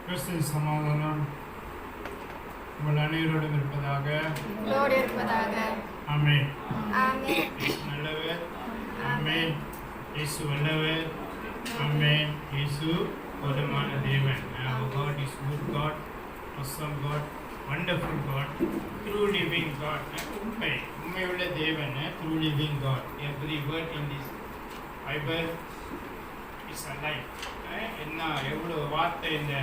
கிறிஸ்துவின் சமாதானம் உங்கள் அனைவரோடும் இருப்பதாக. ஆமென். நல்லவர். ஆமென். இயேசு வல்லவர். ஆமென். இயேசு போதுமான தேவன். Our God is good God, awesome God, wonderful God, true living God. உண்மையுள்ள தேவன், true living God. Every word in this Bible is alive. என்ன எவ்வளோ வார்த்தை, இந்த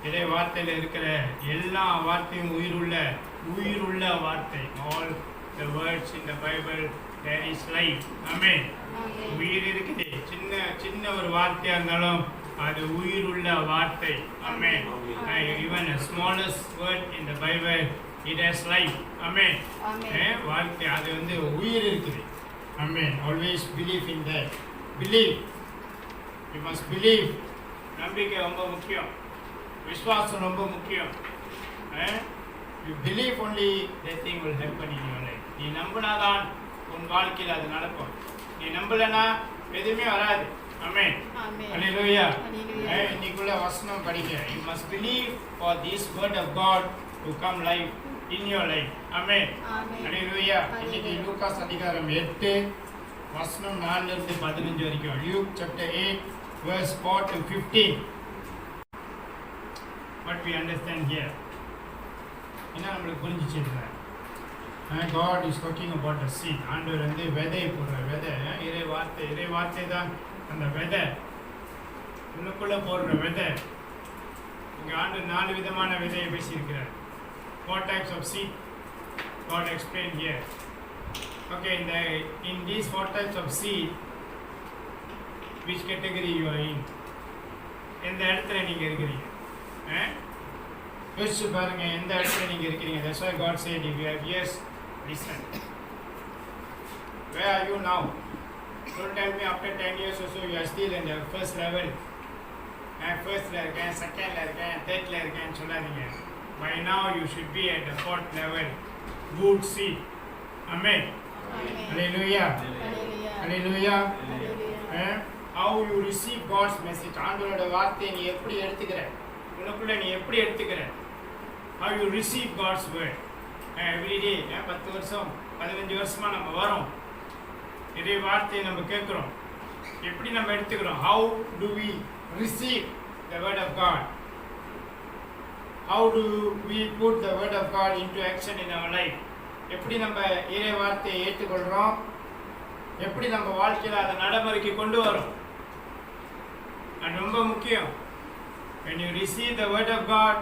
இறை வார்த்தையில் இருக்கிற எல்லா வார்த்தையும் உயிருள்ள வார்த்தை. All the words in the Bible, there is life. ஆமென். உயிர் இருக்குது. சின்ன ஒரு வார்த்தையாக இருந்தாலும் அது உயிருள்ள வார்த்தை. ஆமென். Even a smallest word in the Bible, it has life. ஆமென். வார்த்தை அது உயிர் இருக்குது. ஆமென். Always believe in that. Believe. You must believe. நம்பிக்கை ரொம்ப முக்கியம். விசுவாசம் ரொம்ப முக்கியம். You believe only, that thing will happen in your life. நீ நம்பினாதான் உன் வாழ்க்கையில் அது நடக்கும். நீ நம்பலனா எதுவுமே வராது. ஆமென். ஹல்லேலூயா. இன்னைக்குள்ள வசனம் படிங்க. You must believe for this word of God to come life in your life. ஆமென். ஹல்லேலூயா. இன்னைக்கு லூகாஸ் அதிகாரம் 8 வசனம் 4 இருந்து 15 வரைக்கும். Luke chapter 8 verse 4 to 15. What we understand here. என்ன நம்மளுக்கு புரிஞ்சிச்சுங்க? God is talking about the seed. ஆண்டவர் விதை போடுற விதை. இறை வார்த்தை தான் அந்த விதை. உள்ளுக்குள்ள போடுற விதை. இங்கே ஆண்டு 4 விதமான விதையை பேசியிருக்கிறார். 4 types of seed God explained here. Okay, in these 4 types of seed, which category you are in? எந்த இடத்துல நீங்க இருக்கிறீங்க? யோசிச்சு பாருங்க, எந்த இடத்துல நீங்க இருக்கிறீங்க. That's why God said, if you have ears, listen. Where are you now? Don't tell me after 10 years or so you are still in the first level. Firstல இருக்கேன், செகண்ட்ல இருக்கேன், தேர்ட்ல இருக்கேன்னு சொல்லாதீங்க. By now you should be at the 4th level. Good seed. Amen. Hallelujah. Hallelujah. How you receive God's message. ஆண்டவரோட வார்த்தையை நீ எப்படி எடுத்துக்கிற? உனக்குள்ள நீ எப்படி எடுத்துக்கிற? How you receive God's word. Every day 10 வருஷம் 15 வருஷமா நம்ம வரோம், இதே வார்த்தையை நம்ம கேட்குறோம். எப்படி நம்ம எடுத்துக்கிறோம்? How do we receive the word of God? How do we put the word of God into action in our life? எப்படி நம்ம இறை வார்த்தையை ஏற்றுக்கொள்கிறோம்? எப்படி நம்ம வாழ்க்கையில் அதை நடைமுறைக்கு கொண்டு வரோம்? அது ரொம்ப முக்கியம். When you receive the word of God,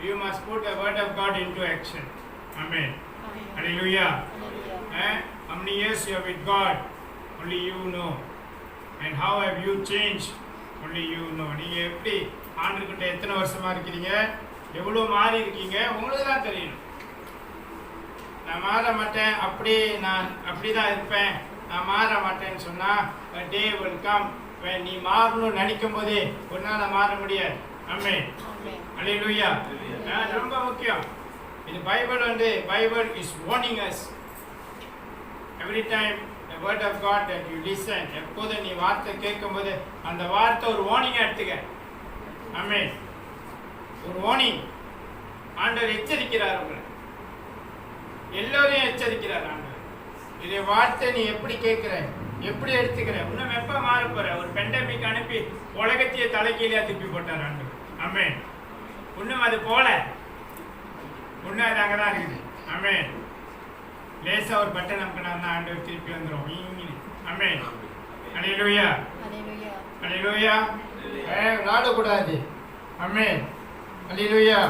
you must put the word of God into action. Amen. Hallelujah. How many years you are with God? Only you know. And how have you changed? Only you know. நீங்கள் எப்படி ஆண்டவர்கிட்ட எத்தனை வருஷமா இருக்கிறீங்க, எவ்வளோ மாறி இருக்கீங்க, உங்களுக்கு தான் தெரியும். நான் மாற மாட்டேன், நான் அப்படி தான் இருப்பேன், நான் மாற மாட்டேன்னு சொன்னால் a day will come when நீ மாறணும்னு நினைக்கும் போதே ஒன்றால் மாற முடியாது. ஆமென். ஹல்லேலூயா. ரொம்ப முக்கியம். இந்த Bible is warning us. Every time the word of God that you listen, எப்போது நீ வார்த்தை கேட்கும்போது அந்த வார்த்தை ஒரு வார்னிங்காக எடுத்துக்க. ஆமென். ஒரு வார்னிங். ஆண்டவர் எச்சரிக்கிறார் உங்களை. எல்லோரையும் எச்சரிக்கிறார் ஆண்டவர். இதை வார்த்தை நீ எப்படி கேட்குற, எப்படி எடுத்துக்கிற? இன்னும் எப்போ மாற போற? ஒரு பெண்டமிக் அனுப்பி உலகத்தையே தலைக்கீழே திருப்பி போட்டார் ஆண்டவர். ஆமென். இன்னும் அது போல இன்னும் அது அங்கே தான் இருக்குது. ஆமென். லேசாக ஒரு பட்டன் அமுக்கினார்னா ஆண்டவர் திருப்பி வந்துடும். ஆமென். ஹல்லேலூயா. ஹல்லேலூயா. விளாடக்கூடாது. ஆமென். ஹல்லேலூயா.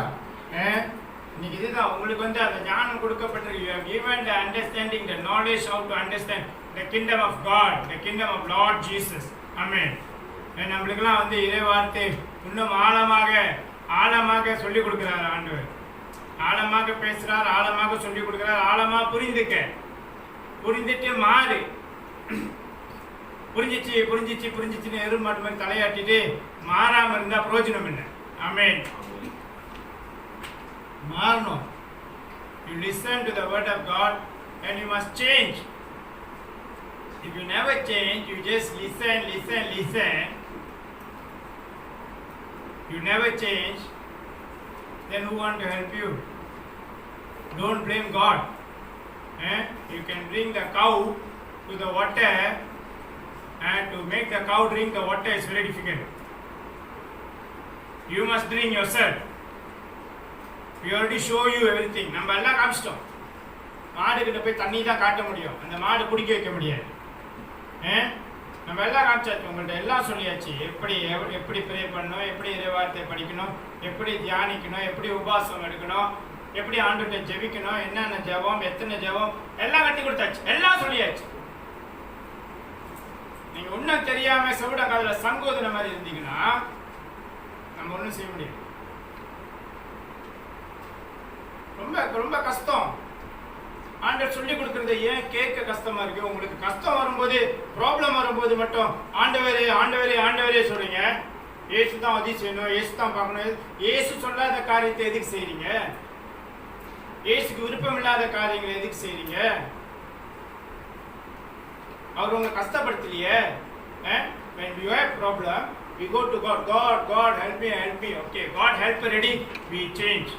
இன்னைக்கு இதுதான் உங்களுக்கு அந்த ஞானம் கொடுக்கப்பட்டிருக்கு. You have given the understanding, the knowledge how to understand the kingdom of God, the kingdom of Lord Jesus. Amen. நம்மளுக்கெல்லாம் இறை வார்த்தை இன்னும் ஆழமாக சொல்லிக் கொடுக்கிறார் ஆண்டவர். ஆழமாக பேசுகிறார், ஆழமாக சொல்லிக் கொடுக்கிறார். ஆழமாக புரிந்துட்டு மாறு. புரிஞ்சிச்சுன்னு எருமாட்டு மாதிரி தலையாட்டிட்டு மாறாமல் இருந்தால் பிரயோஜனம் இல்லை. ஆமென். மாறணும். You listen to the word of God and you must change. If you never change, you just listen, you never change, then who want to help you? Don't blame God. You can bring the cow to the water, and to make the cow drink the water is very difficult. You must drink yourself. We already show you everything. நம்ம எல்லாம் காமிச்சிட்டோம். மாடு கிட்ட போய் தண்ணி தான் காட்ட முடியும், அந்த மாடு குடிக்க வைக்க முடியாது. நம்ம எல்லாம் காமிச்சாச்சு, உங்கள்கிட்ட எல்லாம் சொல்லியாச்சு. எப்படி ப்ரே பண்ணணும், எப்படி இறைவார்த்தை படிக்கணும், எப்படி தியானிக்கணும், எப்படி உபாசம் எடுக்கணும், எப்படி ஆண்டுகிட்ட ஜெபிக்கணும், என்னென்ன ஜெபம், எத்தனை ஜெபம், எல்லாம் கட்டி கொடுத்தாச்சு, எல்லாம் சொல்லியாச்சு. நீங்க ஒன்றும் தெரியாம செவிட காதுல சங்கோதன மாதிரி இருந்தீங்கன்னா நம்ம ஒன்றும் செய்ய முடியாது. ரொம்ப ரொம்ப கஷ்டம். ஆண்டவர் சொல்லி கொடுக்கறது ஏன் கேட்க கஷ்டமா இருக்கு? உங்களுக்கு கஷ்டம் வரும்போது, ப்ராப்ளம் வரும்போது மட்டும் ஆண்டவரே ஆண்டவரே ஆண்டவரே சொல்றீங்க. ஏசு தான் அது செய்யணும், ஏசு தான் பார்க்கணும். ஏசு சொல்லாத காரியத்தை எதுக்கு செய்றீங்க? ஏசுக்கு விருப்பம் இல்லாத காரியங்களை எதுக்கு செய்றீங்க? அவர் உங்களை கஷ்டப்படுத்தலையே. When we have problem, we go to God. God help me, help me. Okay, God help ready. We change.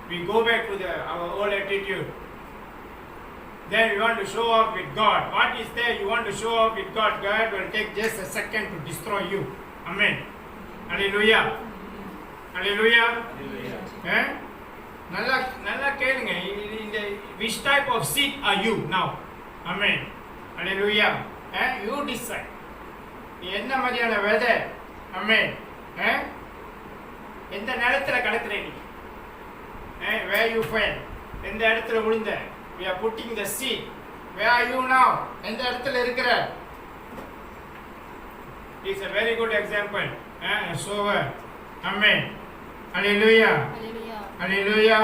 We go back to our old attitude. Then we want to show off with God. What is there? You want to show off with God. God will take just a second to destroy you. Amen. Hallelujah. Hallelujah. நல்லா கேளுங்க. இந்த which type of seed are you now? Amen. Hallelujah. You decide. என்ன மாதிரியான விதை? Amen. எந்த நிலத்துல கடக்குற நீ? Where you fell? எந்த இடத்துல விழுந்த? We are putting the seed. Where are you now? எந்த இடத்துல இருக்கிற? It's a very good example. Sower. Amen. Hallelujah. Hallelujah.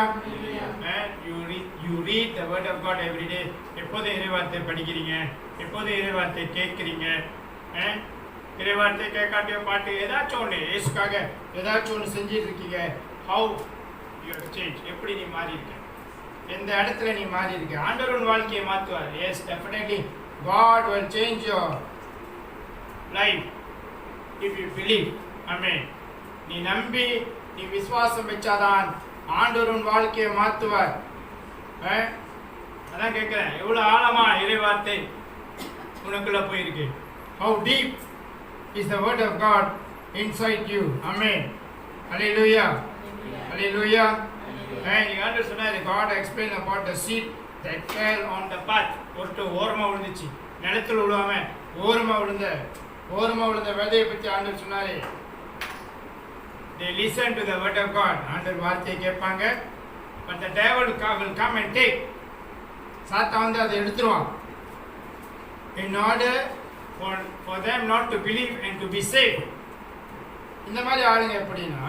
You read the word of God every day. எப்போது இறைவார்த்தை படிக்கிறீங்க? எப்போது இறைவார்த்தை கேட்கிறீங்க? இறைவார்த்தை கேட்காட்டிய பாட்டு ஏதாச்சும் ஒன்று ஏசுக்காக ஏதாச்சும் ஒன்று செஞ்சிட்டு இருக்கீங்க. How you have changed? எப்படி நீ மாறி இருக்க? எந்த இடத்துல நீ மாறி இருக்க? ஆண்டவர் உன் வாழ்க்கையை மாற்றுவார். Yes, definitely God will change your life if you believe. Amen. நீ நம்பி நீ விசுவாசம் வச்சாதான் ஆண்டவர் உன் வாழ்க்கையை மாற்றுவார். அதான் கேட்கிறேன், எவ்வளவு ஆழமா இறைவார்த்தை உனக்குள்ள போயிருக்கு. How deep is the word of God inside you? Amen. Hallelujah. Hallelujah. நீங்க ஆண்டவர் சொன்னாரு, God explained about the seed that fell on the path. ஒரு ஓரமா விழுந்துச்சு, நிலத்துல விழுவாம ஓரமா விழுந்த விதையை பத்தி ஆண்டவர் சொன்னாரு. They listen to the word of God. ஆண்டவர் வார்த்தையை கேட்பாங்க. But the devil will come and take. சாத்தான் வந்து அதை எடுத்துருவான். In order for them not to believe and to be saved. இந்த மாதிரி ஆளுங்க எப்படின்னா,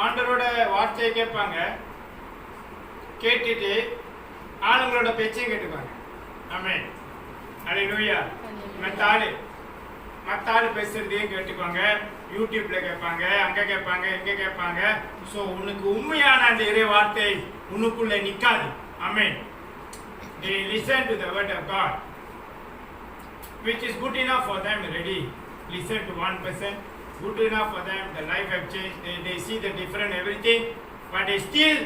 ஆண்டவரோட வார்த்தையை கேட்பாங்க, கேட்டுட்டு ஆளுங்களோட பேச்சையும் கேட்டுப்பாங்க. ஆமென். ஹல்லேலூயா. மற்ற ஆளு பேசுறதையும் கேட்டுப்பாங்க. யூடியூப்ல கேட்பாங்க, அங்க கேட்பாங்க, இங்க கேட்பாங்க. ஸோ உனக்கு உண்மையான அந்த இறை வார்த்தை உனக்குள்ள நிற்காது. ஆமென். They listen to the word of God, which is good enough for them already. Listen to one person, good enough for them. The life have changed. They see the different everything, but they still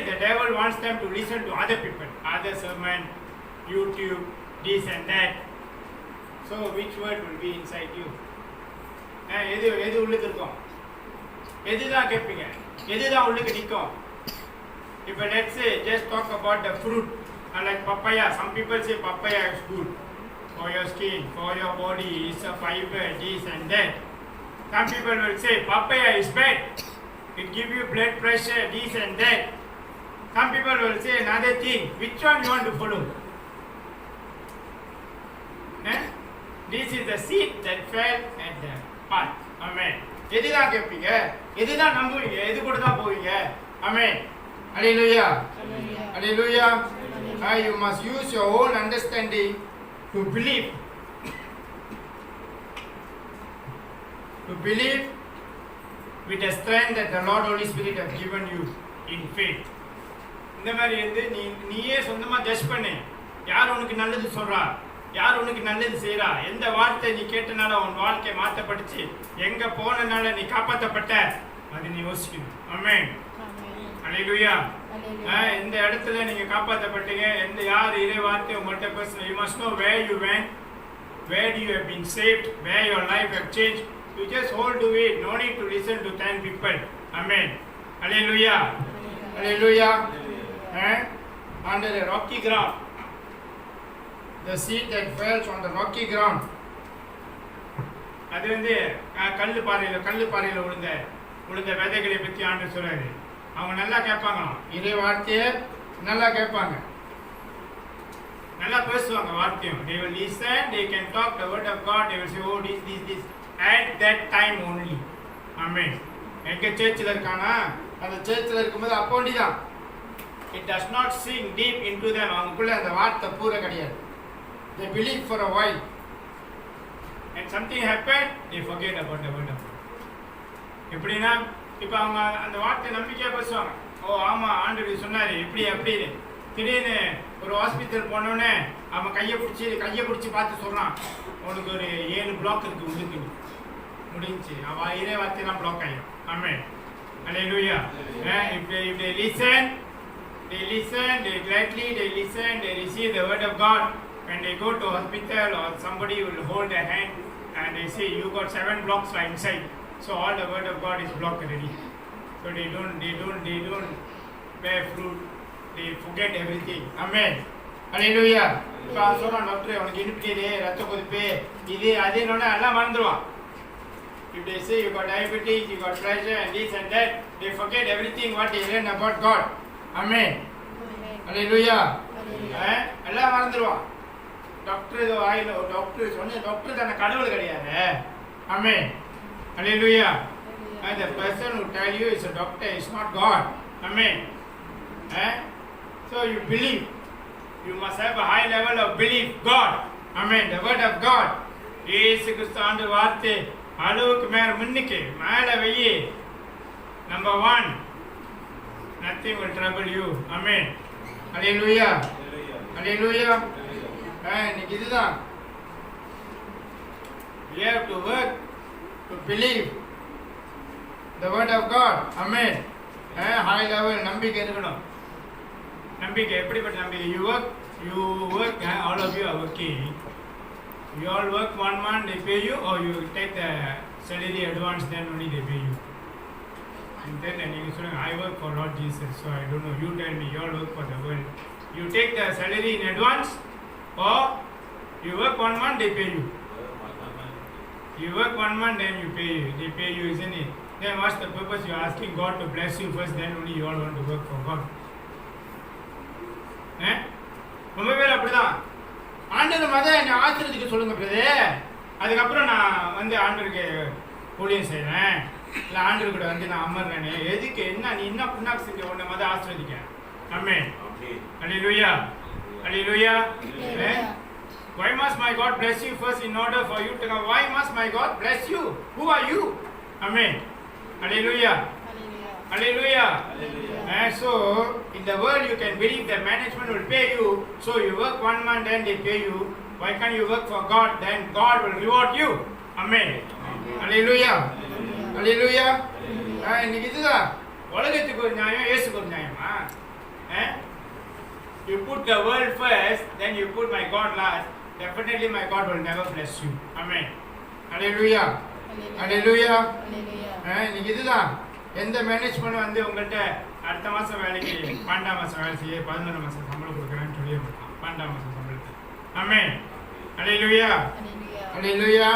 the devil wants them to listen to other people, other sermon, YouTube, this and that. So which word will be inside you? எது உள்ளுக்கு இருக்கும்? எதுதான் கேட்பீங்க? எதுதான் உள்ளுக்கு நிற்கும்? If let's say just talk about the fruit, like papaya. Some people say papaya is good for your skin, for your body, it's a fiber, this and that. Some people will say papaya is bad, it give you blood pressure, this and that. Some people will say another thing. Which one you want to follow? This is the seed that fell at the path. Amen. எதுதான் கேட்பீங்க? எதுதான் நம்புவீங்க? எது கூட தான் போவீங்க? Amen. Hallelujah. Hallelujah. You must use your own understanding to believe. To believe with the strength that the Lord Holy Spirit has given you in faith. இந்த மாதிரி வந்து நீயே சொந்தமா ஜட்ஜ் பண்ணு. யார் உனக்கு நல்லது சொல்றா? யார் உனக்கு நல்லது செய்யறா? எந்த வார்த்தை நீ கேட்டனால உன் வாழ்க்கை மாற்றப்பட்டுச்சு? எங்க போனனால நீ காப்பாற்றப்பட்ட? அது நீ யோசிக்கணும். ஆமென். ஹalleluya. இந்த இடத்துல நீங்க காப்பாற்றப்பட்டீங்க. எந்த யார் இறை வார்த்தை உங்கள்கிட்ட பேசணும். You must know where you went, where you have been saved, where your life have changed. You just hold to it. No need to listen to 10 people. Amen. Hallelujah. Hallelujah. Under the rocky ground, the seed that falls on the rocky ground, அது வந்து கல்லு பாறையில் விழுந்த விதைகளை பற்றி ஆண்டவர் சொல்றாரு. அவங்க நல்லா கேட்பாங்களாம், இறை வார்த்தையை நல்லா கேட்பாங்க, நல்லா பேசுவாங்க வார்த்தையும். They will listen, they can talk the word of God, they will say, oh this at that time only. Amen. எங்க சர்ச்சில் இருக்கானா, அந்த சர்ச்சில் இருக்கும்போது அப்போண்டி தான். It does not sink deep into them. அவங்களுக்குள்ள அந்த வார்த்தை பூரா கிடையாது. They believe for a while, and something happened, they forget about the word of God. எப்படின்னா இப்போ அவங்க அந்த வார்த்தை நம்பிக்கையாக பேசுவாங்க. ஓ ஆமாம் ஆண்டவர் சொன்னார் இப்படி அப்படின்னு. திடீர்னு ஒரு ஹாஸ்பிட்டல் போனோடனே அவன் கையை பிடிச்சி பார்த்து சொல்கிறான், உனக்கு ஒரு 7 பிளாக் இருக்குது உள்ளுக்கு, முடிஞ்சு அவன் இதே வார்த்தையெல்லாம் பிளாக் ஆகிடும். ஆமென். ஹல்லேலூயா. If they listen, they gladly listen, they receive the word of God. When they go to hospital or somebody will hold their hand and they say, you got 7 blocks are inside. So all the word of God is blocked already. So they don't bear fruit. They forget everything. Amen. Hallelujah. இப்போ சொல்கிறான் doctor உனக்கு இனிப்பிடு ரத்த கொதிப்பு இது அதுன்னு எல்லாம் மறந்துடுவான். If they say you got diabetes, you got pressure and this and that, they forget everything what they learn about God. Amen. Hallelujah. எல்லாம் மறந்துடுவான். Doctor தானே கடவுள் கிடையாது. Amen. Hallelujah. And the person who tell you is a doctor is not God. Amen. So you believe. You must have a high level of belief. God. Amen. The word of God. இயேசு கிறிஸ்து ஆண்டு வார்த்தை அளவுக்கு மேலே வெயி. Number 1. Nothing will trouble you. Amen. Hallelujah. Hallelujah. இன்னைக்கு இதுதான். We have to work to believe the word of God. Amen. High level நம்பிக்கை இருக்கணும். நம்பிக்கை எப்படிப்பட்ட நம்பிக்கை? You work, all of you are working. You all work 1 month, they pay you, or you take the salary advance, then only they pay you. And then you say, I work for Lord Jesus, so I don't know. You tell me, you all work for the world. You take the salary in advance, or you work 1 month, they pay you. You work 1 month, then they pay you, isn't it? Then what's the purpose? You are asking God to bless you first, then only you all want to work for God. ரொம்ப பேர் அப்படிதான். ஆண்டவர் என்னை ஆசிரியத்துக்கு சொல்லுங்க பிரதே, அதுக்கப்புறம் நான் வந்து ஆண்டவருக்கு ஊழியம் செய்கிறேன், இல்லை ஆண்டவர் கூட வந்து நான் அமர்றேனே, எதுக்கு என்ன நீ என்ன புண்ணாக்கு செஞ்ச உன்னை மத ஆசிரியதிக்க. ஆமென். ஹல்லேலூயா. Hallelujah. Why must my God bless you first in order for you to come? Why must my God bless you? Who are you? Amen. Hallelujah. Hallelujah. So in the world you can believe the management will pay you. So you work 1 month, then they pay you. Why can't you work for God? Then God will reward you. Amen. Hallelujah. Hallelujah. இன்னைக்கு இதுதான் உலகத்துக்கு ஒரு நியாயம், இயேசுக்கு ஒரு நியாயமா? You put the world first, then you put my God last. Definitely my God will never bless you. Amen. Hallelujah. Hallelujah. இன்னைக்கு இதுதான் எந்த மேனேஜ்மெண்ட் வந்து உங்கள்கிட்ட அடுத்த மாதம் வேலைக்கு 12ஆம் மாதம் வேலை செய்ய 11ஆம் மாதம் சம்பளம் கொடுக்குறேன்னு சொல்லி 12ஆம் மாதம் சம்பளத்துக்கு. Amen. Hallelujah. Hallelujah.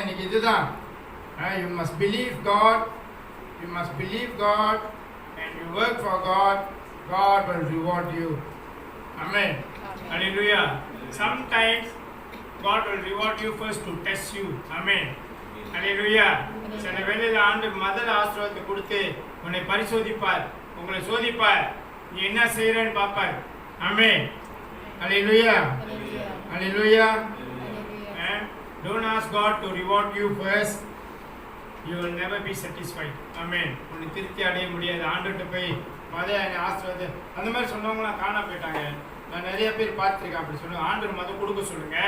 இன்னைக்கு இதுதான். You must believe God. You must believe God and you work for God. God will reward you. Amen. Hallelujah. Sometimes God will reward you first to test you. Amen. Hallelujah. சில வேளையில் ஆண்டவர் முதல் ஆசீர்வாதத்தை கொடுத்து உன்னை பரிசோதிப்பார், உங்களை சோதிப்பார், நீ என்ன செய்யறன்னு பார்ப்பார். Amen. Hallelujah. Hallelujah. Don't ask God to reward you first. You will never be satisfied. Amen. உன்னை திருப்தி அடைய முடியாது. ஆண்டவர்கிட்ட போய் ஆசீர்வாத அந்த மாதிரி சொன்னவங்களாம் காணா போயிட்டாங்க. நான் நிறைய பேர் பார்த்துருக்கேன். அப்படி சொல்லுவேன், ஆண்டவர் மதம் கொடுக்க சொல்லுங்க,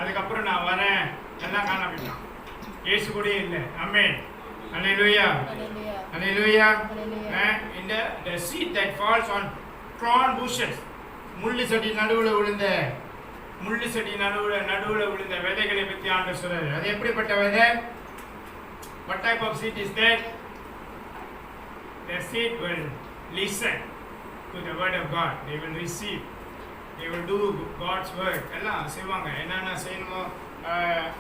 அதுக்கப்புறம் நான் வரேன், எல்லாம் காணா போயிட்டான். இயேசு கூட இல்லை. ஆமென். அல்லேலூயா. Hallelujah. Hallelujah. In the seed that falls on thorn bushes, முள்ளு செடி நடுவுல விழுந்த விதைகளை பத்தி ஆண்டவர் சொல்றாரு. அது எப்படிப்பட்ட விதை? What type of seed is that? The seed will listen to the word of God. They will receive. They will do God's work. எல்லாம் செய்வாங்க. என்னென்ன செய்யணுமோ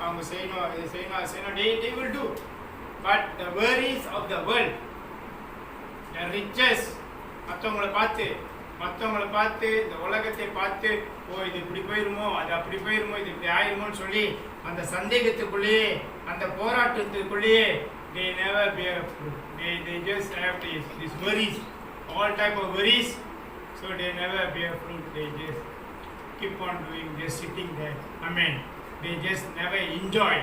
அவங்க செய்யணும், இது செய்யணும், they will do. But the worries of the world, the riches, மற்றவங்களை பார்த்து இந்த உலகத்தை பார்த்து, இது இப்படி போயிருமோ, அது அப்படி போயிருமோ, இது இப்படி ஆயிருமோன்னு சொல்லி அந்த சந்தேகத்துக்குள்ளேயே, அந்த போராட்டத்துக்குள்ளேயே they never bear fruit. They just have these worries, all type of worries, so they never bear fruit. They just keep on doing, just sitting there. Amen. They just never enjoy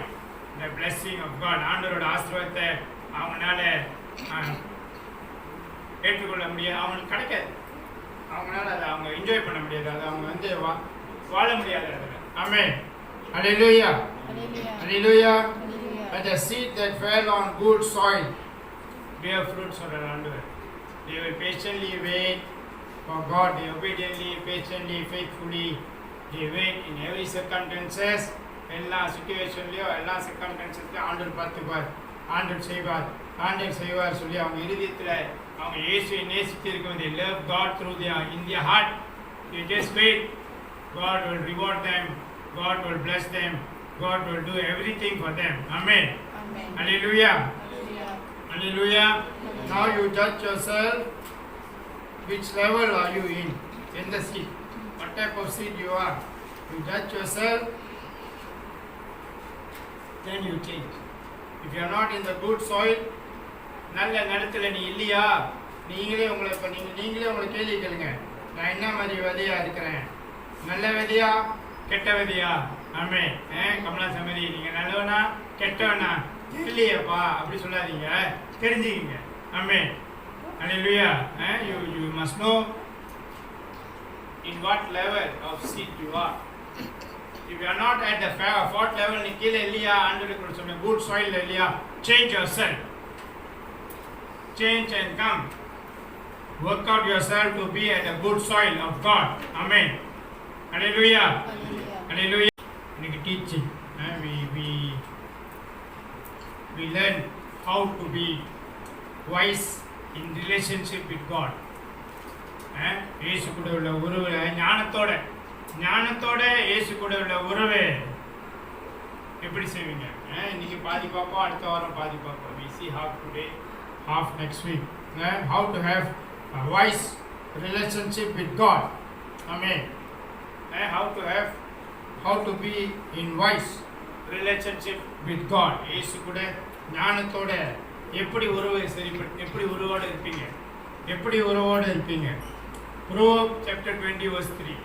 the blessing of God. ஆண்டவரோட ஆசீர்வாதத்தை அவங்களால ஏற்றுக்கொள்ள முடியாது, அவங்களுக்கு கிடைக்காது, அவங்களால அதை அவங்க என்ஜாய் பண்ண முடியாது, அதை அவங்க வாழ முடியாது அதில். ஆமென். Hallelujah. Hallelujah. But the seed that fell on good soil bear fruit சொல்ற ஆண்டவர். They will patiently wait for God. They obediently, patiently, faithfully, they wait in every circumstances. எல்லா சிச்சுவேஷன்லயும், எல்லா சர்க்கம்ஸ்டன்சஸ்லயும் ஆண்டவர் பார்த்துப்பார், ஆண்டவர் செய்வார் சொல்லி அவங்க இருதயத்துல அவங்க இயேசுவை நேசித்து இருக்கும். They love God through in their heart. They just wait. God will reward them. God will bless them. God will do everything for them. Amen. Amen. Hallelujah. Hallelujah. Hallelujah. Now you judge yourself. Which level are you in the seed? What type of seed you are? You judge yourself. Then you change. If you are not in the good soil, நல்ல நிலத்துல நீ இல்லையா, நீங்களே உங்களை கேள்வி கேளுங்க. நான் என்ன மாதிரி விதையா இருக்கிறேன்? நல்ல விதையா, கெட்ட விதையா? ஆமென். கமலா சமதி, நீங்க நல்லவனா கெட்டவனா தெரியலையப்பா அப்படி சொல்லாதீங்க, தெரிஞ்சுக்கீங்க. ஆமென். Hallelujah. You must know in what level of seed you are. If you are not at the fourth level, நீ கீழே இல்லையா, ஆண்டவருக்கு சொன்ன good soil இல்லையா, change yourself. Change and come. Work out yourself to be at the good soil of God. Amen. Hallelujah. Hallelujah. இன்னைக்கு teaching, we learn how to be wise in relationship with God. இயேசு கூட உள்ள உறவுல ஞானத்தோட இயேசு கூட உள்ள உறவு எப்படி செய்வீங்க? இன்னைக்கு பாதி பார்ப்போம், அடுத்த வாரம் பாதி பார்ப்போம். We see half today, half next week. How to have a wise relationship with God. Amen. How to be in wise relationship with God. இயேசு கூட ஞானத்தோட எப்படி உறவோடு இருப்பீங்க? Proverbs chapter 20 verse 3.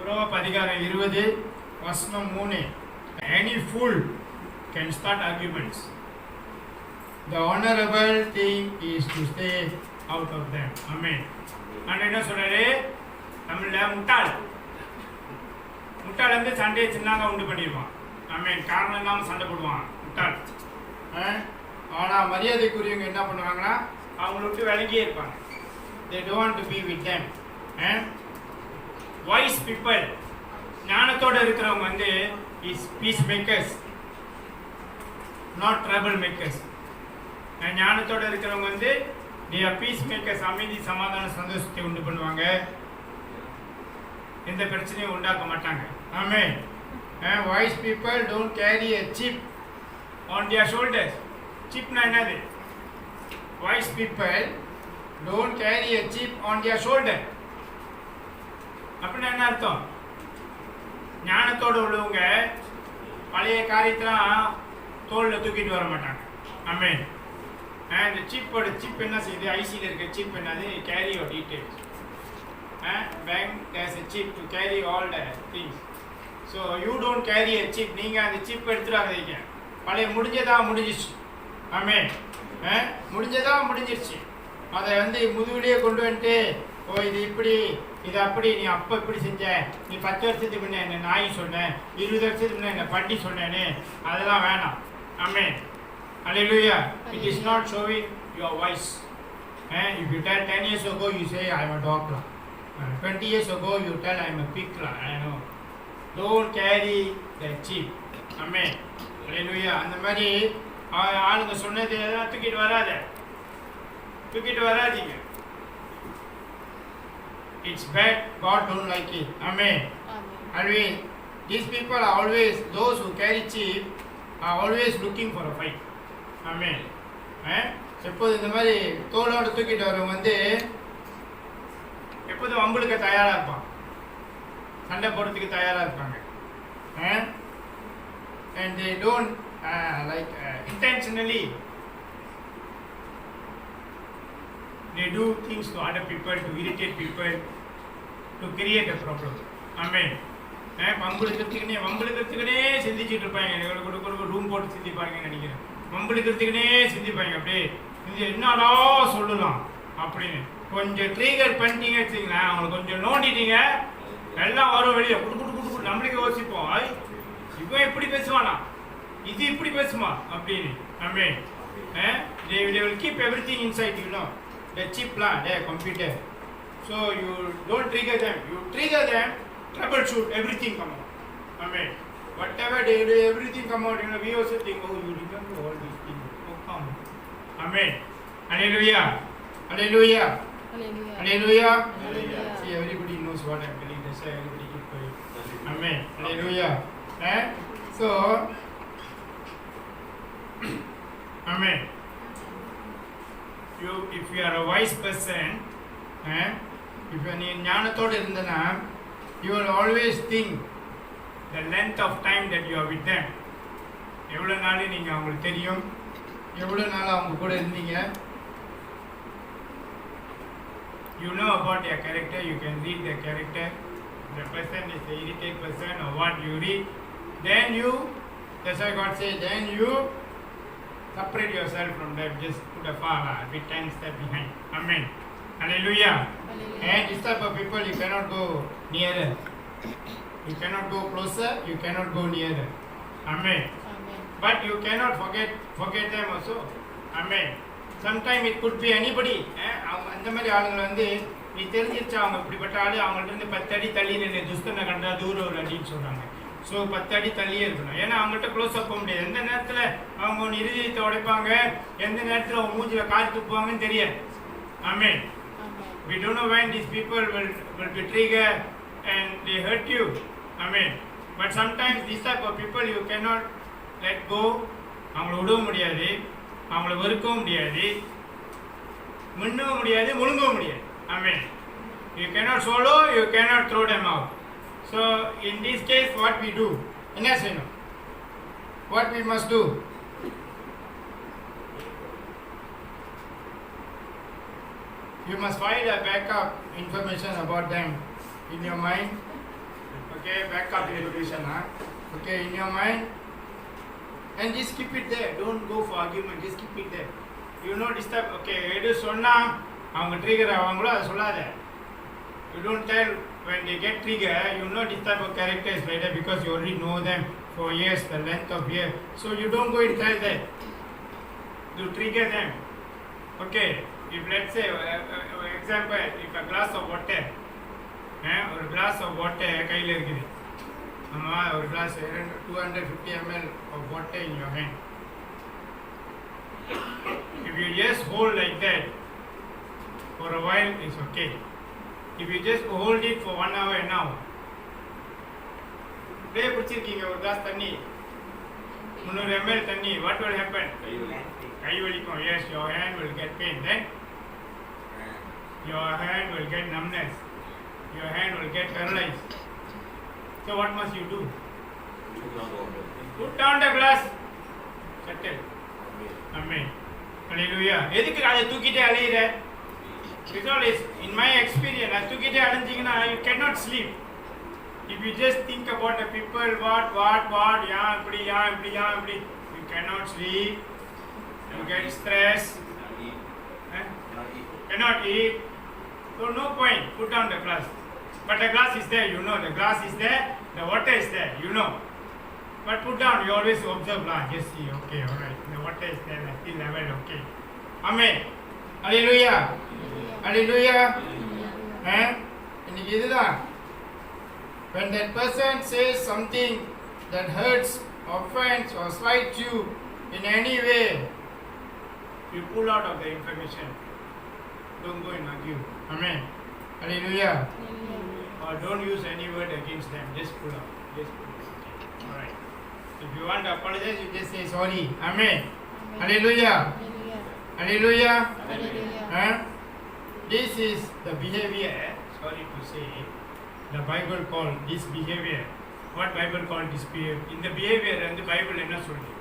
Proverbs அதிகாரம் 20 வசனம் 3. Any fool can start arguments. The honorable thing is to stay out of them. Amen. And என்ன சொல்றாரு? நம்மள முட்டாள் வந்து சண்டையை சின்னதாக உண்டு பண்ணிடுவான். ஆமென். காரணம் இல்லாமல் சண்டை போடுவான் முட்டாள். ஆனால் மரியாதைக்குரியவங்க என்ன பண்ணுவாங்கன்னா அவங்கள விட்டு விலகியே இருப்பாங்க. They don't want to be with them. Wise people, ஞானத்தோடு இருக்கிறவங்க வந்து is peacemakers, not trouble makers. ஞானத்தோடு இருக்கிறவங்க வந்து they are peacemakers, அமைதி, சமாதான, சந்தோஷத்தை உண்டு பண்ணுவாங்க, எந்த பிரச்சனையும் உண்டாக்க மாட்டாங்க. Amen. Wise people don't carry a chip on their shoulders. Chipனா என்னது? Wise people don't carry a chip on their shoulder. அப்படின்னா என்ன அர்த்தம்? ஞானத்தோடு உள்ளவங்க பழைய காரியத்தெல்லாம் தோளில் தூக்கிட்டு வர மாட்டாங்க. ஆமென். இந்த சிப் என்ன செய்யுது? ஐசியில் இருக்க சிப் என்னது? Carry your details. Bank has a chip to carry all the things. So you don't carry a chip. நீங்கள் அந்த சிப் எடுத்துடாதீங்க. பழைய முடிஞ்சிருச்சு. ஆமென். முடிஞ்சிருச்சு. அதை வந்து முதுகுலேயே கொண்டு வந்துட்டு, இது இப்படி இது அப்படி, நீ அப்போ இப்படி செஞ்ச, நீ 10 வருஷத்துக்கு முன்னே என்ன நாய் சொன்னேன், 20 வருஷத்துக்கு முன்னே என்ன பண்டி சொன்னேன்னு அதெல்லாம் வேணாம். ஆமென். Hallelujah. It is not showing your voice. If you tell 10 years ago, you say, I am a dog. 20 years ago, you tell, I am a pig. I know. Don't carry the sheep. Amen. Hallelujah. அந்த மாதிரி ஆளுங்க சொன்னது எல்லாம் தூக்கிட்டு வராதீங்க. It's bad. God don't like it. Amen. Amen. These people are always, those who carry sheep are always looking for a fight. Amen. எப்போது இந்த மாதிரி தோளோடு தூக்கிட்டு வரவங்க வந்து எப்போதும் வம்புளுக்கு தயாராக இருப்பான், சண்டை போடுறதுக்கு தயாராக இருப்பாங்க. And they don't intentionally they do things to other people to irritate people to create a problem. Amen. வம்புளுக்கிறதுக்குனே சிந்திச்சுட்டு இருப்பாங்க. ரூம் போட்டு சிந்திப்பாங்கன்னு நினைக்கிறேன். வம்புளுக்கிறதுக்குனே சிந்திப்பாங்க. அப்படியே என்னடா சொல்லலாம் அப்படின்னு கொஞ்சம் ட்ரிகர் பண்ணிட்டீங்க வச்சுங்களேன், அவங்களை கொஞ்சம் நோண்டிட்டீங்க, எல்லாம் வரும் வெளியே. குடு நம்மளுக்கு யோசிப்போம், இவன் இப்படி பேசுவானா, இது இப்படி பேசுமா அப்படின்னு. Amen. They will keep everything inside, you know. The chip plant, their computer. So you don't trigger them. You trigger them, troubleshoot, everything come out. Amen. Whatever they do, everything come out. You know, we also think, oh, you remember all these things. Oh, come. Amen. Hallelujah. Hallelujah. Hallelujah. Hallelujah. Hallelujah. See, everybody knows what I'm telling. That's why everybody keep quiet. Amen. Hallelujah. So, Amen. If you are a wise person, if you are ஞானத்தோடு இருந்தனா, you will always think the length of time that you are with them. எவ்வளோ நாள் நீங்கள் அவங்களுக்கு தெரியும், எவ்வளோ நாள் அவங்க கூட இருந்தீங்க. You know about their character, you can read their character. The person is an irritated person or what you read. Then you, that's why God says, then you separate yourself from them, just put a far, be 10 steps behind. Amen. Hallelujah. Hallelujah. And this type of people, you cannot go nearer. You cannot go closer, you cannot go nearer. Amen. Amen. But you cannot forget them also. Amen. Sometimes it could be anybody. அவங்க அந்த மாதிரி ஆளுங்களை வந்து நீ தெரிஞ்சிருச்சா, அவங்க இப்படிப்பட்ட ஆளு, அவங்கள்ட்ட இருந்து 10 அடி தள்ளி நின்று துஷ்டனை கண்டா தூரம் ஒரு அடின்னு சொல்கிறாங்க. ஸோ 10 அடி தள்ளியே இருக்கணும். ஏன்னா அவங்கள்ட்ட க்ளோஸ் அப் போக முடியாது. எந்த நேரத்தில் அவங்க ஒன்று இருதயத்தை உடைப்பாங்க, எந்த நேரத்தில் அவங்க மூஞ்சில் காற்று துப்புவாங்கன்னு தெரியாது. Amen. We don't know when these people will be triggered and they hurt you. Amen. But sometimes these type of people you cannot let go. அவங்கள விடவும் முடியாது, அவங்கள வெறுக்கவும் முடியாது, மின்னவும் முடியாது, முழுங்கவும் முடியாது. Amen. You cannot swallow, you cannot throw them out. So in this case what we do? என்ன செய்யணும்? What we must do? You must find a backup information about them in your mind. Okay, backup information, okay, in your mind. And just keep it there. Don't go for argument, just keep it there. You know this type, okay, எது சொன்னா அவங்க trigger ஆவாங்களோ அதை சொல்லாத. You don't tell when they get triggered, you know this type of character is like that because you already know them for years, the length of years. So you don't go and tell that. You trigger them. Okay, if let's say, example, if a glass of water, ஒரு glass of water கையில் இருக்குது, ஆமாம், ஒரு glass 250 ml of water in your hand. If you just hold like that for a while, it's okay. If you just hold it for 1 hour and now, அப்படியே பிடிச்சிருக்கீங்க ஒரு class தண்ணி, 300 ml தண்ணி, what will happen? கை வலிக்கும். Yes, your hand will get pain. Then your hand will get numbness. Your hand will get paralyzed. So what must you do? Put down the glass. Settle. Amen. Hallelujah. எதுக்கு அதை தூக்கிட்டே அலையிற? Because in my experience, அதை தூக்கிட்டே அலைஞ்சிங்கன்னா you cannot sleep. If you just think about the people, what, yeah, இப்படி, you cannot sleep. You get stressed. Cannot eat. So no point. Put down the glass. But the glass is there, you know. The glass is there. The water is there, you know. But put down, you always observe, just see, okay, alright. The water is there, still level, okay. Amen. Hallelujah. Hallelujah. இன்னைக்கு இதுதான். When that person says something that hurts, offends or slights you in any way, you pull out of the information. Don't go and argue. Amen. Hallelujah. Or don't use any word against them. Just pull out. Just pull out. Okay. Alright. If you want to apologize, you just say sorry. Amen. Hallelujah. Hallelujah. This is the behavior, sorry to say, the Bible called this behavior. What Bible called this behavior? In the behavior and the Bible என்ன சொல்லுது?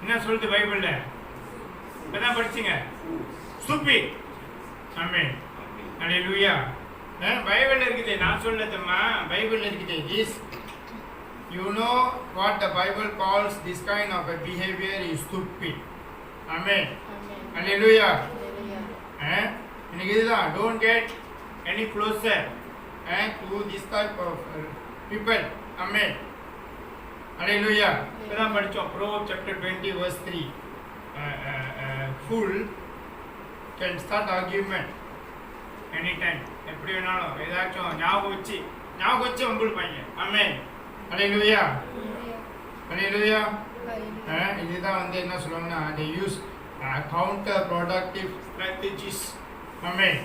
என்ன சொல்லுது பைபிள்ல? என்ன படிச்சீங்க? Stupid. Amen. Hallelujah. பைபிள்ல இருக்குது, நான் சொல்லதம்மா, பைபிள்ல இருக்குது. This, you know what the Bible calls this kind of a behavior is stupid. Amen. Hallelujah. இன்னைக்கு இதுதான், don't get any closer to this type of people. Amen. Hallelujah. இப்பதான் படிச்சோம், Proverbs chapter 20 verse 3. Fool can start argument anytime. எப்படி வேணாலும் ஏதாச்சும் ஞாபகம் வச்சு உங்களுக்கு. Amen. Hallelujah. Hallelujah. இதுதான் வந்து என்ன சொல்லுவாங்கன்னா, they use counter productive strategies. Amen.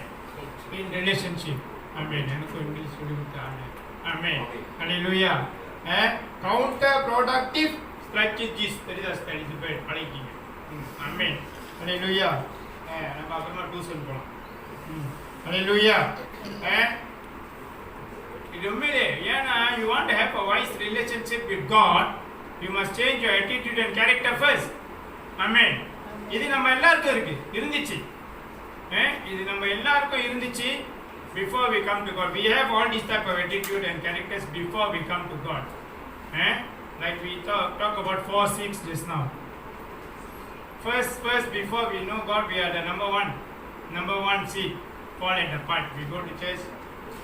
In relationship. Amen. எனக்கு இங்கிலீஷ் சொல்லி கொடுத்தாங்க. Amen. Hallelujah. Counter productive strategies. தெரியுதா? ஸ்டடிஸ் போய் பழகிங்க. Amen. Hallelujah. நம்ம அப்புறமா டியூஷன் போகலாம். Hallelujah. இது உண்மையிலே, ஏன்னா you want to have a wise relationship with God, you must change your attitude and character first. Amen. இது நம்ம எல்லாருக்கும் இருந்துச்சு. இது நம்ம எல்லாருக்கும் இருந்துச்சு before we come to God. We have all this type of attitude and characters before we come to God. Like we talk about 4, 6 just now. First before we know God, we are the number one seed. Fall at the part. We go to church,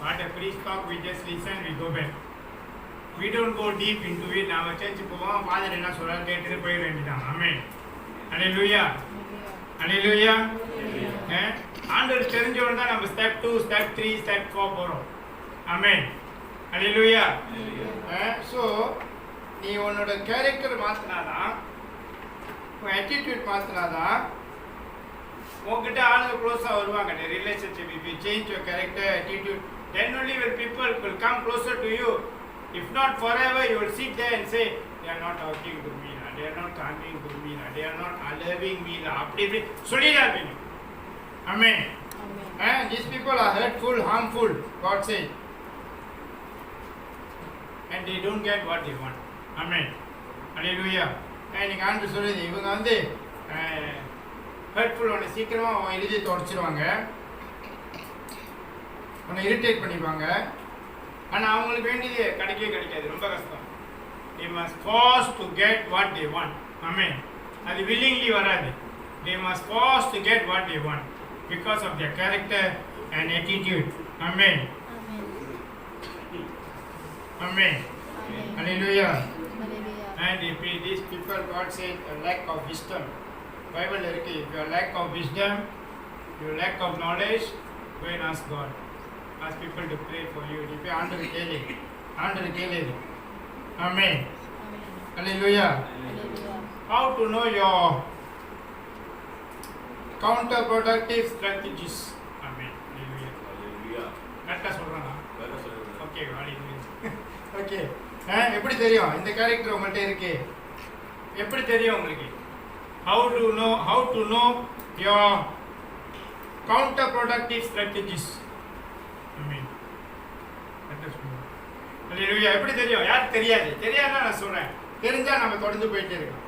what the priest talk, we just listen, we go back. We don't go deep into it. Now church போவோம், father என்ன சொல்றாரு கேட்டுட்டு போயிட வேண்டியதான். Amen. Hallelujah. Hallelujah. ஆண்டவர் தெரிஞ்சவன் தான் நம்ம ஸ்டெப் 2, ஸ்டெப் 3, ஸ்டெப் 4 போறோம். Amen. Hallelujah. So நீ உன்னோட கேரக்டர் மாத்தினாதான், உன் attitude மாத்தினாதான் உங்ககிட்ட ஆளுங்க க்ளோஸா வருவாங்க. The relationship, if you change your character, attitude, then only will people will come closer to you. If not forever, you will sit there and say, they are not talking to me, they are not coming to me, they are not loving me. அப்படி சொல்லிதான் இருப்பீங்க. Amen. These people are hurtful, harmful, God says, and they don't get what they want. Amen. Hallelujah. இன்னைக்கு ஆண்டு சொல்லுது, இவங்க வந்து hurtful, உன்னை சீக்கிரமாக எழுதி தொடச்சிருவாங்க, உன்னை இரிட்டேட் பண்ணிடுவாங்க. ஆனால் அவங்களுக்கு வேண்டியது கிடைக்காது, ரொம்ப கஷ்டம். They must force to get what they want. Amen. அது willingly வராது. They must force to get what they want because of their character and attitude. Amen. Amen. Hallelujah. And if these people, God said, a lack of wisdom. Bible இருக்கு, if you lack of wisdom, you lack of knowledge, go and ask God. Ask people to pray for you. நீ போய் ஆண்டவர் கேளு. Amen. Hallelujah. How to know your counterproductive strategies. Amen. Hallelujah. கரெக்டா சொல்றானா? Okay, okay. எப்படி தெரியும் இந்த character உங்கள்கிட்ட இருக்கு? எப்படி தெரியும் உங்களுக்கு? How to know your counterproductive strategies. Amen. Hallelujah. எப்படி தெரியும்? யாருக்கு தெரியாதுன்னா நான் சொல்றேன். தெரிஞ்சா நம்ம தொடர்ந்து போயிட்டே இருக்கோம்.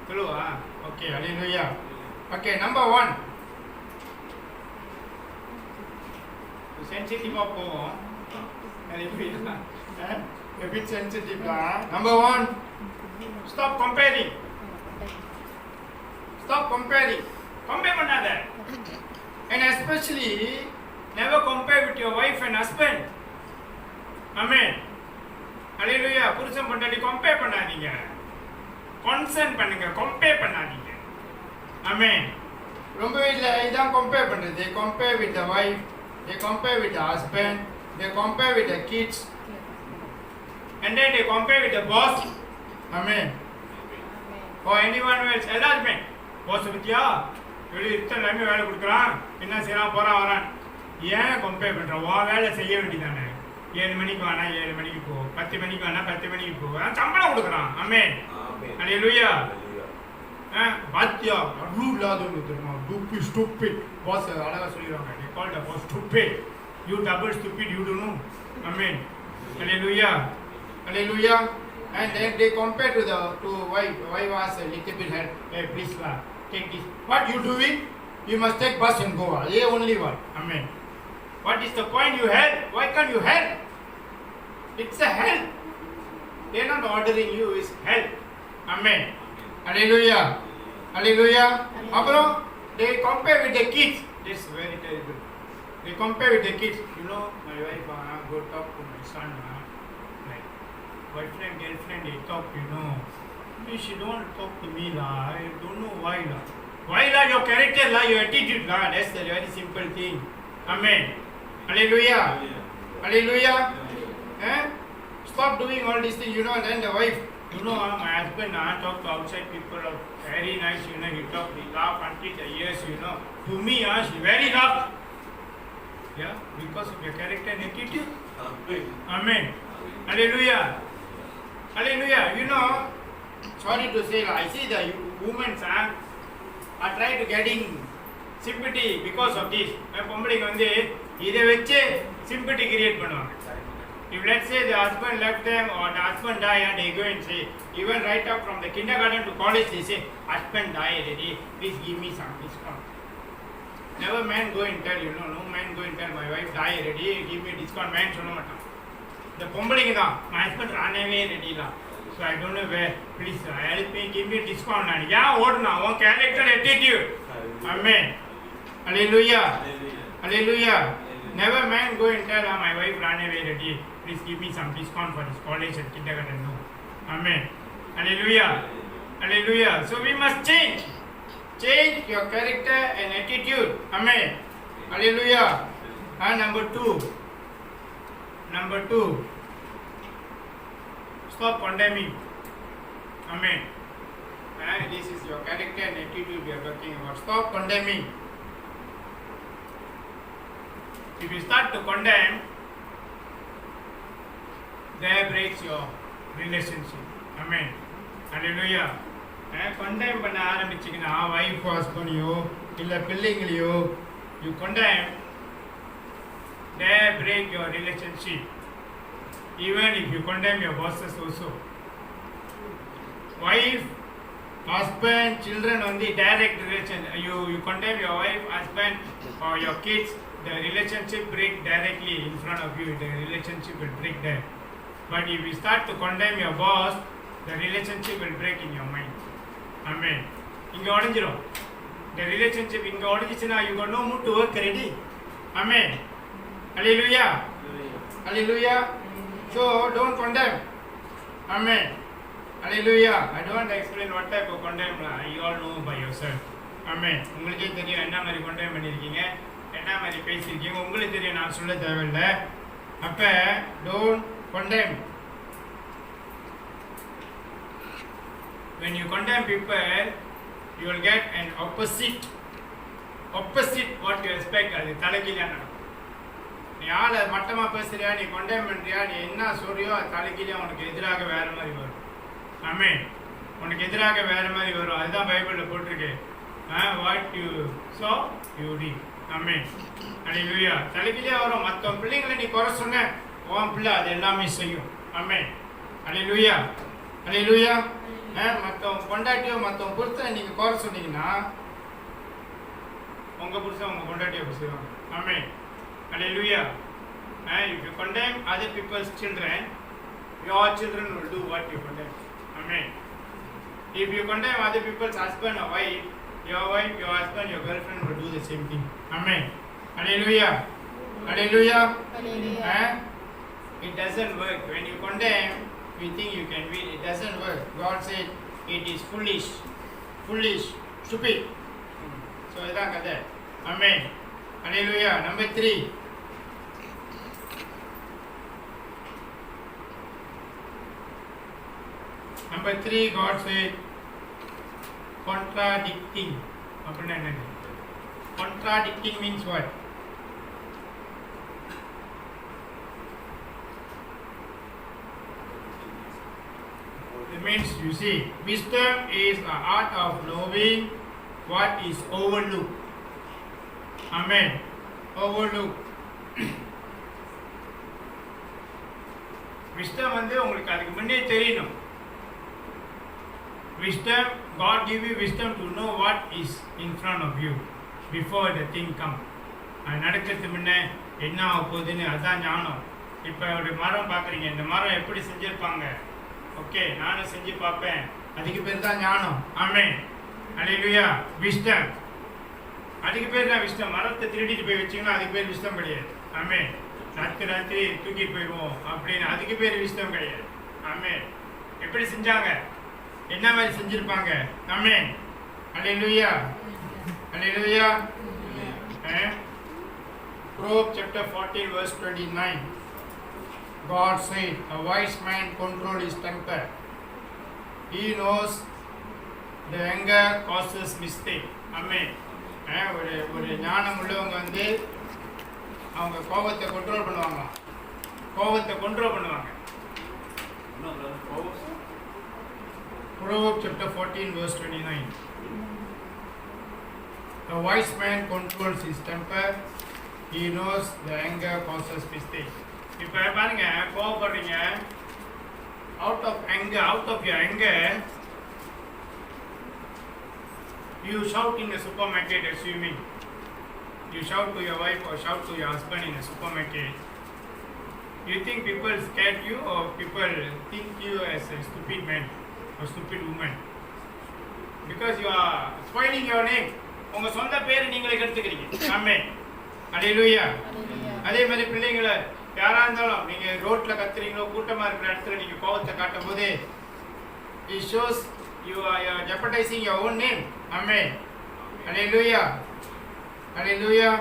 சொல்லுவா? ஓகே. Hallelujah. Okay, number 1. சென்சிட்டிவா போவோம். Hallelujah. A bit sensitive lah. Number 1, stop comparing. Compare பண்ணாத. And especially never compare with your wife and husband. Amen. அல்லேலூயா. புருஷன் பொண்டாட்டி கம்பேர் பண்ணாதீங்க. கன்சர்ன் பண்ணுங்க, கம்பேர் பண்ணாதீங்க. ஆமென். ரொம்ப வீட்ல இதான் கம்பேர் பண்றது. They compare with the wife, they compare with the husband, they compare with the kids, and then they compare with the boss. Amen. Or anyone else. எல்லாருமே boss பத்தியா வெளிய இத்தனை டைம் வேலை கொடுக்குறான், என்ன செய்யறான், போறான் வரான். ஏன் கம்பேர் பண்ற? உன் வேலை செய்ய வேண்டியதானே. 7 மணிக்கு வேணா 7 மணிக்கு போ, 10 மணிக்கு வேணா 10 மணிக்கு போ. சம்பளம் கொடுக்குறான். ஆமென். அல்லேலூயா. பாத்தியா அருள் இல்லாதவங்க தெரியுமா? stupid boss அழகா சொல்லிடுவாங்க. they call the boss stupid, you double stupid, you don't know. Amen. Hallelujah. Hallelujah. And then they compare to wife was a little bit help. Hey, please take this. What you doing? You must take bus and go. Yeah, only one. Amen. What is the point? You help. Why can't you help? It's a help. They are not ordering you. It's help. Amen. Hallelujah. Hallelujah. Apro, they compare with the kids. That's very terrible. They compare with the kids. You know, my wife go talk to my son. Like boyfriend, girlfriend, they talk. You know, she don't talk to me lah. I don't know why lah. Why lah? Your character lah, your attitude lah. That's the very simple thing. Amen. Hallelujah. Hallelujah. Stop doing all these things. You know, and then the wife. You know, my husband talk to outside people, very nice, you know, he talk, he laugh until the years, you know. To me, she very laugh. Yeah, because of your character and attitude. Amen. Hallelujah. Hallelujah. You know, sorry to say, I see the women are trying to getting sympathy because of this. பொம்பளைங்க வந்து இதை வச்சு sympathy create பண்ணுவாங்க. If let's say the husband left them or the husband died and they go and say, even right up from the kindergarten to college, they say, husband died already, please give me some discount. Never man go and tell, you know, no man go and tell my wife died already, give me discount, man சொல்ல மாட்டான். இந்த பொம்பளைங்க தான், my husband ran away already lah, so I don't know where, please help me, give me discount. நான் ஏன் ஓடுனா? உன் character attitude. Amen. Hallelujah. Hallelujah. Never man go and tell my wife ran away already, please give me some discount for this college and kindergarten. No. Amen. Hallelujah. Hallelujah. So we must change. Change your character and attitude. Amen. Hallelujah. And number two. Stop condemning. Amen. This is your character and attitude we are talking about. Stop condemning. If you start to condemn, there breaks your relationship. Amen. Hallelujah. Condemn பண்ண ஆரம்பிச்சிங்கன்னா wife ஹஸ்பண்டையோ இல்லை பிள்ளைங்களையோ you condemn, there break your relationship. Even if you condemn your bosses also. Wife, husband, children on the direct relation. You condemn your wife, husband or your kids, the relationship break directly in front of you. The relationship will break there. But if you start to condemn your boss, the relationship will break in your mind. Amen. இங்க உடைஞ்சிரும். The relationship இங்க உடைஞ்சிச்சுன்னா you got no mood to work ready. Amen. Hallelujah. Hallelujah. So don't condemn. Amen. Hallelujah. I don't want to explain what type of condemn. You all know by yourself. Amen. உங்களுக்கே தெரியும் என்ன மாதிரி condemn பண்ணிருக்கீங்க, என்ன மாதிரி பேசியிருக்கீங்க, உங்களுக்கு தெரியும், நான் சொல்ல தேவையில்லை. அப்ப don't condemn. When you condemn people, you will get an opposite what you expect. அது தலைகீழா நடக்கும். நீ ஆளை மட்டமா பேசுறியா, நீ condemn பண்றியா, நீ என்ன சொல்றியோ அது தலைகீழா உனக்கு எதிராக வேற மாதிரி வரும். ஆமென். உனக்கு எதிராக வேற மாதிரி வரும். அதுதான் பைபிள்ல போட்டிருக்கு. What you sow you reap. ஆமென். ஹல்லேலூயா. தலைகீழா வரும். மற்ற பிள்ளைங்களை நீ குறை சொன்ன, உன் பிள்ளை அது எல்லாமே செய்யும். ஆமென். ஹல்லேலூயா. ஹல்லேலூயா. மற்றவங்க பொண்டாட்டியோ மற்றவங்க புருஷனை நீங்கள் குறை சொன்னீங்கன்னா உங்கள் புருஷன் உங்கள் பொண்டாட்டியை செய்வாங்க. ஆமென். Hallelujah. If you condemn other people's children, your children will do what you condemn. Amen. If you condemn other people's husband or wife, your husband, your girlfriend will do the same thing. Amen. Hallelujah. Hallelujah. Hallelujah. It doesn't work. When you condemn, you think you can win. It doesn't work. God said it is foolish, stupid. So இதான் கதை. Amen. Hallelujah. Number 3. Number 3, God said contradicting. அப்படின்னா என்னது? Contradicting means what? It means, you see, wisdom is the art of knowing what is overlooked. Amen. Overlooked. Wisdom வந்து உங்களுக்கு அதுக்கு முன்னே தெரியணும். Wisdom, God give you wisdom to know what is in front of you before the thing come. அது நடக்கிறதுக்கு முன்னே என்ன ஆக போகுதுன்னு அதான் ஞானம். இப்போ ஒரு மரம் பார்க்குறீங்க, இந்த மரம் எப்படி செஞ்சுருப்பாங்க, ஓகே நானும் செஞ்சு பார்ப்பேன், அதுக்கு பேர் தான் ஞானம். ஆமென். அல்லேலூயா. விஸ்டம், அதுக்கு பேர் தான் விஸ்டம். மரத்தை திருடிட்டு போய் வச்சிங்கன்னா அதுக்கு பேர் விஸ்டம் கிடையாது. ஆமென். ராத்திரி தூக்கிட்டு போயிடுவோம் அப்படின்னு அதுக்கு பேர் விஸ்டம் கிடையாது. ஆமென். எப்படி செஞ்சாங்க, என்ன மாதிரி செஞ்சிருப்பாங்க. ஆமென். அல்லேலூயா. அல்லேலூயா. Proverbs chapter 14 verse 29. God said, a wise man controls his temper. He knows the anger causes mistake. Amen. ஒரு ஞானம் உள்ளவங்க வந்து அவங்க கோபத்தை கண்ட்ரோல் பண்ணுவாங்க. Proverbs chapter 14 verse 29. A wise man controls his temper. He knows the anger causes mistake. இப்போ பாருங்க, கோபப்படுறீங்க, out of your anger you shout in the supermarket, assuming you shout to your wife or shout to your husband in the supermarket. You think people scared you or people think you as a stupid man or stupid woman? Because you are spoiling your name. உங்க சொந்த பேரை நீங்களே கெடுத்துக்கிறீங்க. ஆமென். அல்லேலூயா. அதே மாதிரி பிள்ளைங்களை யாரா இருந்தாலும் நீங்க ரோட்ல கத்துறீங்களோ, கூட்டமா இருக்கிற இடத்துல நீங்க கோபத்தை காட்டும் போது it shows you are jeopardizing your own name. Amen. Hallelujah. Hallelujah.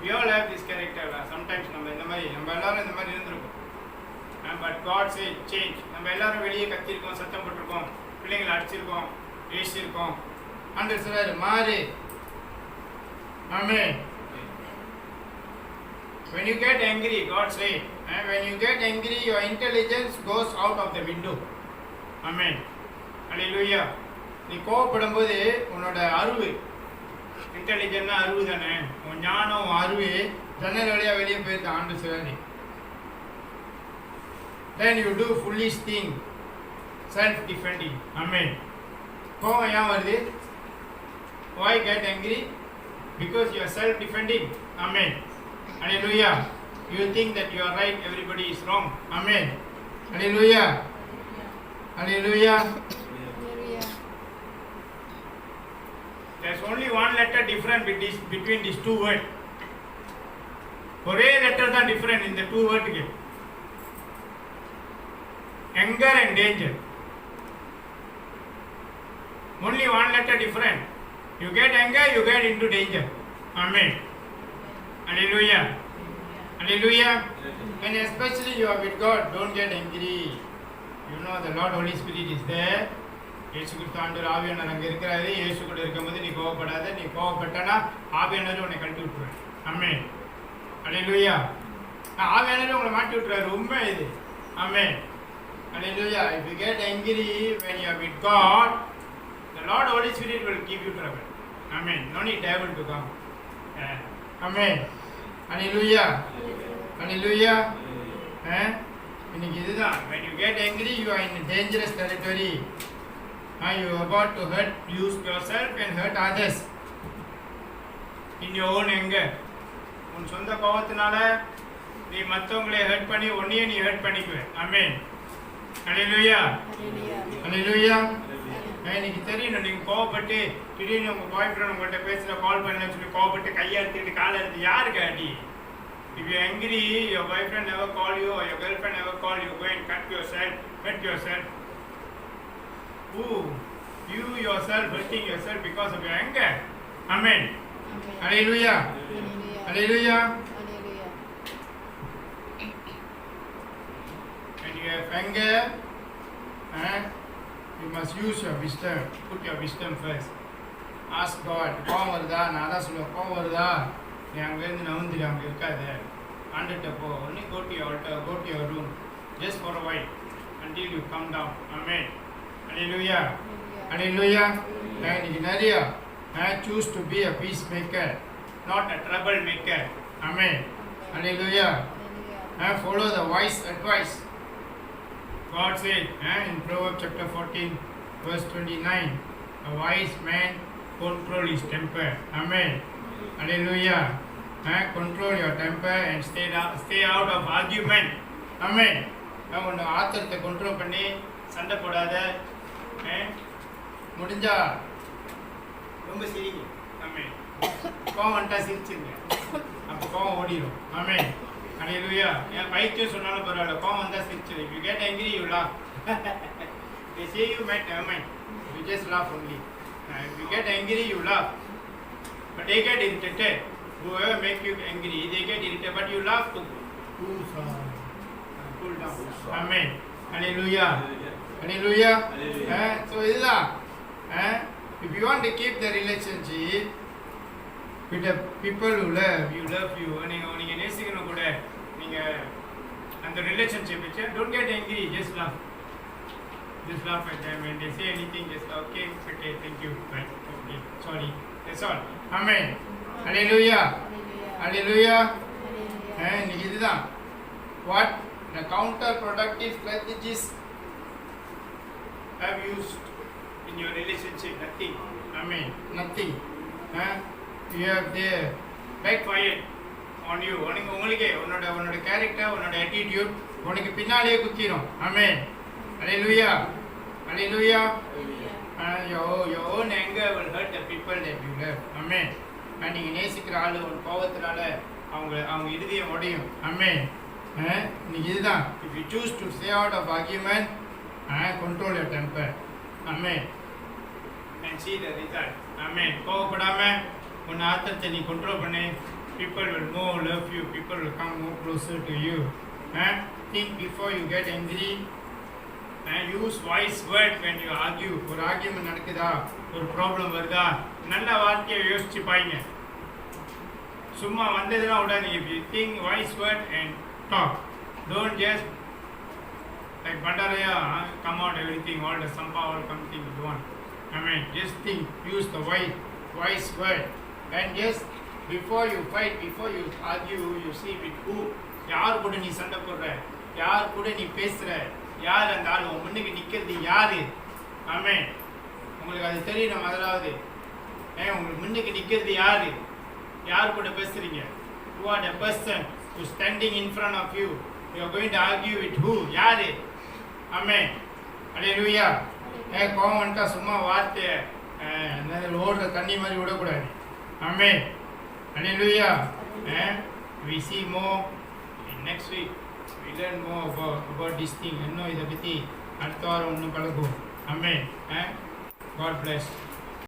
We all have this character. Sometimes நம்ம எல்லாரும் இந்த மாதிரி இருந்திருக்கோம். But God said change. நம்ம எல்லாரும் வெளியே கத்திருக்கோம், சத்தம் போட்டிருக்கோம், பிள்ளைங்களை அடிச்சிருக்கோம், ஏசிருக்கோம். ஆண்டவர் சொல்றாரு மாறு. Amen. When you get angry, God said, when you get angry, your intelligence goes out of the window. Amen. Hallelujah. நீ கோபப்படும் போது உன்னோட அறிவு, இன்டெலிஜென்ட்னா அறிவு தானே, உன் ஞானம் அறிவு ஜன்னல் வழியா வெளியே போயிருக்க. ஆண்டு சொல்றாரு, then you do foolish thing, self defending. Amen. கோபம் ஏன் வருது? Why get angry? Because you are self defending. Amen. Hallelujah. You think that you are right, everybody is wrong. Amen. Hallelujah. Hallelujah. There's only one letter different between these two words. ஒரே letter தான் different in the two words. Anger and danger. Only one letter different. You get anger, you get into danger. Amen. Hallelujah. Hallelujah. And especially you are with God, don't get angry. You know the Lord Holy Spirit is there. இயேசு கிறிஸ்து ஆண்டவர் ஆவியானவர் அங்கே இருக்கிறாரு. இயேசு கூட இருக்கும்போது நீ கோவப்படாத. நீ கோவப்பட்டனா ஆவியானவர் உன்னை கழட்டி விட்டுருவார். ஆமென். ஹல்லேலூயா. ஆவியானவர் உங்களை மாட்டி விட்டுறாரு. உண்மை இது. ஆமென். Hallelujah. If you get angry when you are with God, the Lord Holy Spirit will give you trouble. Amen. No need devil to come. Amen. Hallelujah. Hallelujah. இன்னைக்கு இதுதான். When you get angry, you are in dangerous territory. You are about to hurt yourself and hurt others in your own anger. உன் சொந்த கோபத்தினால நீ மற்றவங்களை hurt பண்ணி உன்னையே நீ hurt பண்ணிக்குவே. ஆமென். ஹல்லேலூயா. ஹல்லேலூயா. இன்னைக்கு தெரியணும், நீங்கள் கோவப்பட்டு திடீர்னு உங்கள் பாய் ஃப்ரெண்ட் உங்கள்கிட்ட பேசுகிற கால் பண்ணலன்னு சொல்லி கோவப்பட்டு கையை எடுத்துக்கிட்டு காலை எடுத்து யாருக்கு அடி? If you're angry, your boyfriend never call you or your girlfriend never call you, go and cut yourself. Ooh, you yourself hurting yourself because of your anger. Amen. Hallelujah. Hallelujah. When you have anger, you must use your wisdom. Put your wisdom first. Ask God. கோவம் வருதா? நான் தான் சொல்லுவேன், கோவம் வருதா? நீ அங்கேருந்து நவுந்துடு, அங்கே இருக்காது. ஆண்டுகிட்ட போ. Only go to your altar, go to your room, just for a while, until you come down. Amen. Hallelujah. Hallelujah. இன்னைக்கு நிறைய choose to be a peacemaker, not a troublemaker. Amen. Hallelujah. Follow the wise advice. God said in Proverbs chapter 14, verse 29, a wise man control his temper. Amen. Hallelujah. Control your temper and stay out of argument. Amen. உன்னை ஆத்திரத்தை control பண்ணி சண்டை போடாத. முடிஞ்சா ரொம்ப சிரிங்க. ஆமென். கோவம் வந்துட்டா சிரிச்சுங்க, அப்போ கோவம் ஓடிடும். ஆமென். Hallelujah. என் பைத்தியம் சொன்னாலும் பரவாயில்ல, கோவம் வந்தா சிரிச்சிடு. If you get angry, you laugh. They say you might, you just laugh only. If you get angry, you laugh. But they get irritated. Whoever make you angry, they get irritated. But you laugh to cool down. Amen. Hallelujah. Hallelujah. So இதுதான். If you want to keep the relationship with the people who love you, நீங்க நேசிக்கணும் கூட, நீங்க அந்த relationship வச்சு, don't get angry, just laugh. Just laugh at them. When they say anything, just okay, it's okay, thank you, bye, okay, sorry. That's all. Amen. Hallelujah. Hallelujah. இதுதான். What the counterproductive strategies have used in your relationship? Nothing. Amen. Nothing. You have there backfired on you. உங்களுக்கு உன்னோட character, உன்னோட attitude உனக்கு பின்னாலேயே குத்திரும். Amen. Hallelujah. Hallelujah. Your own anger will hurt the people that you love. Amen. நீங்க நேசிக்கிற ஆளு ஒரு கோபத்தினால அவங்க இதயம் உடையும். Amen. இன்னைக்கு இதுதான். If you choose to stay out of argument, control your temper. Amen. And see the result. Amen. கோபப்படாம உன் ஆத்திரத்தை நீ கண்ட்ரோல் பண்ணு. People will more love you. People will come more closer to you. Think before you get angry. Use wise word when you argue. ஒரு argument நடக்குதா, ஒரு problem வருதா, நல்ல வார்த்தையை யோசிச்சு பாருங்க. சும்மா வந்ததுன்னா உடனே if you think wise word and talk. Don't just like Bandaraya come out everything, all the Sampa, all something you want. Amen. Just think, use the wise word. And just before you fight, before you argue, you see with who, யார் கூட நீ சண்டை போடுற, யார் கூட நீ பேசுற, யார் அந்த ஆள் உன் முன்னுக்கு நிற்கிறது யாரு. ஆமென். உங்களுக்கு அது தெரியணும். முதலாவது உங்களுக்கு முன்னுக்கு நிற்கிறது யாரு, யார் கூட பேசுறீங்க. Who are the person who is standing in front of you? You are going to argue with who? யாரு. ஆமென். Hallelujah. கோவம் வந்துட்டா சும்மா வார்த்தை ஓடுற தண்ணி மாதிரி விடக்கூடாது. ஆமென். Hallelujah. We see more in next week. We learn more about this thing. இன்னும் இதை பற்றி அடுத்த வாரம் இன்னும் பழகுவோம். Amen. God bless.